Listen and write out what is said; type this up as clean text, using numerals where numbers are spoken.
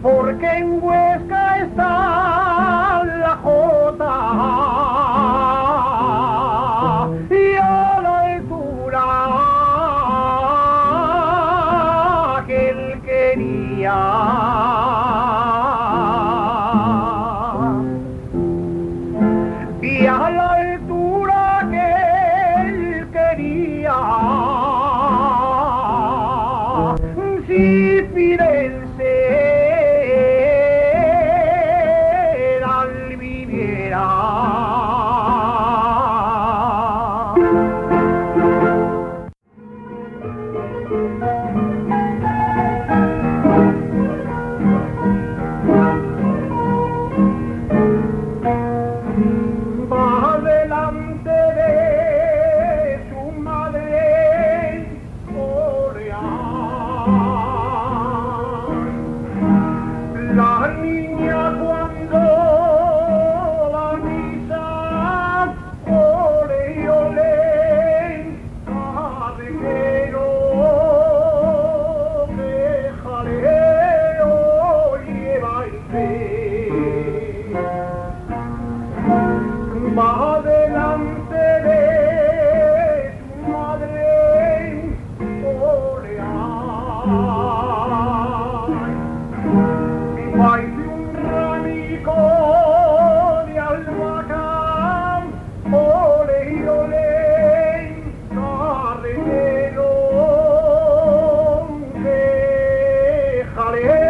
porque en Huesca está la Jota y a la altura que él quería. Y a la altura que él quería, si Firenze al viviera. Va delante de su madre Oreal, la niña cuando la misa ole ole, carguero que jaleo lleva el fe. Va delante de su madre Oreal, va un ramico de albahaca, ole ole, carretero que jalea.